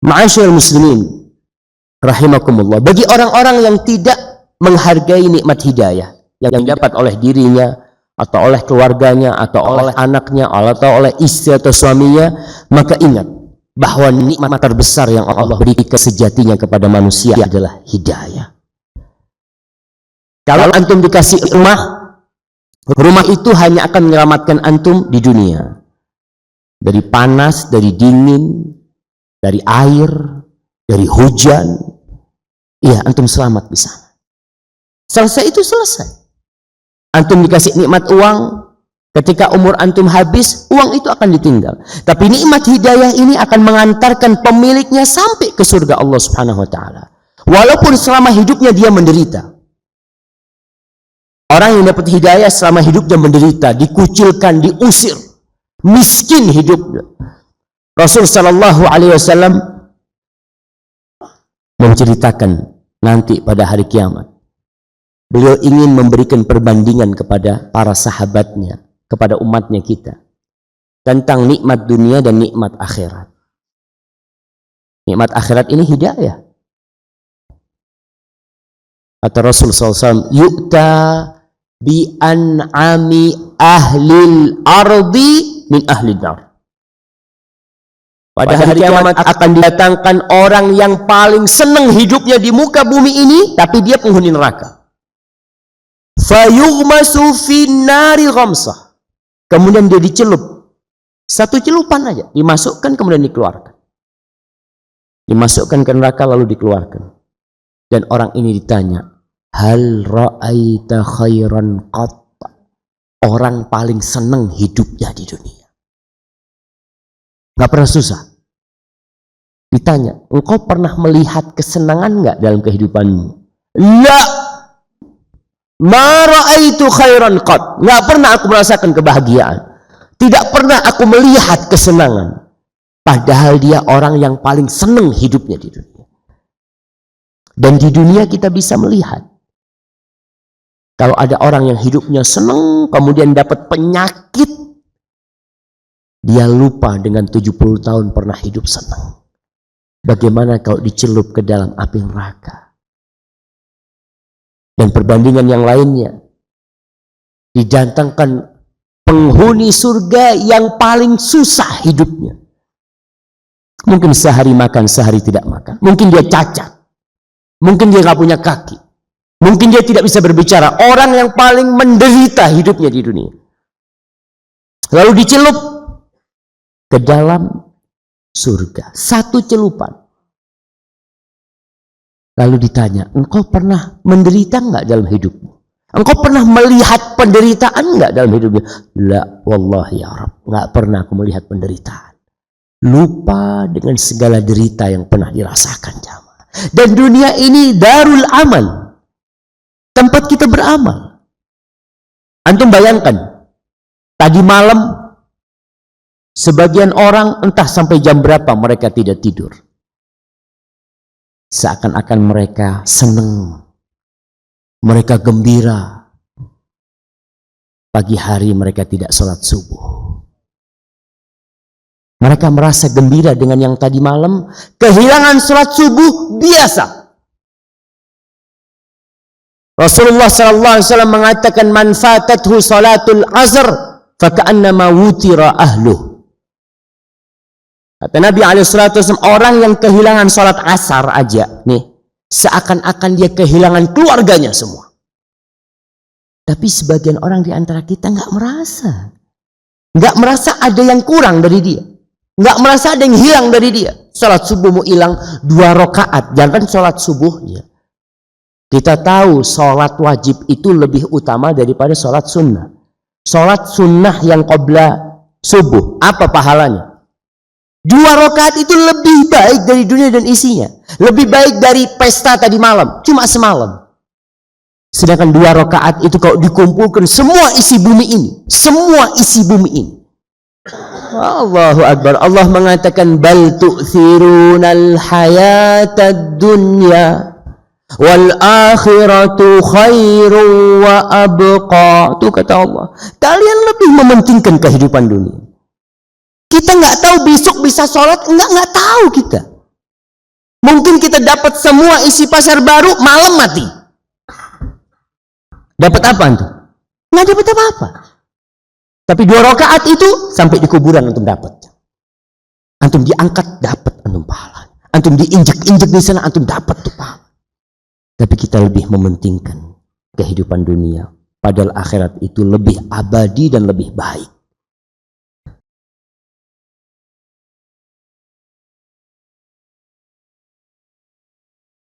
Ma'asyiral muslimin rahimakumullah, bagi orang-orang yang tidak menghargai nikmat hidayah yang dapat oleh dirinya atau oleh keluarganya atau oleh anaknya atau oleh istri atau suaminya, maka ingat bahwa nikmat terbesar yang Allah berikan sejatinya kepada manusia adalah hidayah. Kalau antum dikasih rumah itu hanya akan menyelamatkan antum di dunia dari panas, dari dingin, dari air, dari hujan. Iya, antum selamat di sana. Selesai itu selesai. Antum dikasih nikmat uang, ketika umur antum habis, uang itu akan ditinggal. Tapi nikmat hidayah ini akan mengantarkan pemiliknya sampai ke surga Allah Subhanahu wa taala. Walaupun selama hidupnya dia menderita. Orang yang dapat hidayah selama hidupnya menderita, dikucilkan, diusir, miskin hidupnya. Rasul sallallahu alaihi wasallam menceritakan nanti pada hari kiamat, beliau ingin memberikan perbandingan kepada para sahabatnya, kepada umatnya kita, tentang nikmat dunia dan nikmat akhirat. Nikmat akhirat ini hidayah. Kata Rasul SAW, yu'ta bi an'ami ahlil ardi min ahli dar. Pada hari kiamat akan didatangkan orang yang paling senang hidupnya di muka bumi ini, tapi dia penghuni neraka. Fayughmasu finnari ghamsah. Kemudian dia dicelup. Satu celupan aja, dimasukkan kemudian dikeluarkan. Dimasukkan ke neraka lalu dikeluarkan. Dan orang ini ditanya, hal ra'aita khairan qat? Orang paling senang hidupnya di dunia. Gak pernah susah. Ditanya, engkau pernah melihat kesenangan gak dalam kehidupanmu? La, ma ra'aitu khairan qat. Gak pernah aku merasakan kebahagiaan. Tidak pernah aku melihat kesenangan. Padahal dia orang yang paling senang hidupnya di dunia. Dan di dunia kita bisa melihat, kalau ada orang yang hidupnya senang, kemudian dapat penyakit, dia lupa dengan 70 tahun pernah hidup senang. Bagaimana kalau dicelup ke dalam api neraka? Dan perbandingan yang lainnya, didatangkan penghuni surga yang paling susah hidupnya. Mungkin sehari makan, sehari tidak makan. Mungkin dia cacat. Mungkin dia gak punya kaki. Mungkin dia tidak bisa berbicara. Orang yang paling menderita hidupnya di dunia. Lalu dicelup ke dalam surga. Satu celupan. Lalu ditanya, engkau pernah menderita enggak dalam hidupmu? Engkau pernah melihat penderitaan enggak dalam hidupmu? La, wallahi ya Rabb, enggak pernah aku melihat penderitaan. Lupa dengan segala derita yang pernah dirasakan jamaah. Dan dunia ini darul amal. Tempat kita beramal. Antum bayangkan, tadi malam sebagian orang entah sampai jam berapa mereka tidak tidur. Seakan-akan mereka senang, mereka gembira. Pagi hari mereka tidak sholat subuh. Mereka merasa gembira dengan yang tadi malam, kehilangan sholat subuh biasa. Rasulullah SAW mengatakan, man fatathu salatul asr faka'annama wutira ahluh. Kata Nabi SAW, orang yang kehilangan salat asar aja nih, seakan-akan dia kehilangan keluarganya semua. Tapi sebagian orang di antara kita nggak merasa ada yang kurang dari dia, nggak merasa ada yang hilang dari dia. Salat subuh mau hilang 2 rakaat, jangan salat subuh ya. Kita tahu sholat wajib itu lebih utama daripada sholat sunnah. Sholat sunnah yang qabla subuh, apa pahalanya? 2 rakaat itu lebih baik dari dunia dan isinya. Lebih baik dari pesta tadi malam, cuma semalam. Sedangkan 2 rakaat itu kalau dikumpulkan semua isi bumi ini. Semua isi bumi ini. Allahu Akbar. Allah mengatakan, bal tu'thirunal hayatad dunya wal akhiratu khairu wa abqa. Itu kata Allah, kalian lebih mementingkan kehidupan dunia. Kita nggak tahu besok bisa sholat, nggak tahu kita. Mungkin kita dapat semua isi pasar baru, malam mati. Dapat apa antum? Nggak dapat apa-apa. Tapi 2 rakaat itu sampai di kuburan antum dapat. Antum diangkat dapat antum pahala. Antum diinjek-injek di sana antum dapat tuh pahala. Tapi kita lebih mementingkan kehidupan dunia. Padahal akhirat itu lebih abadi dan lebih baik.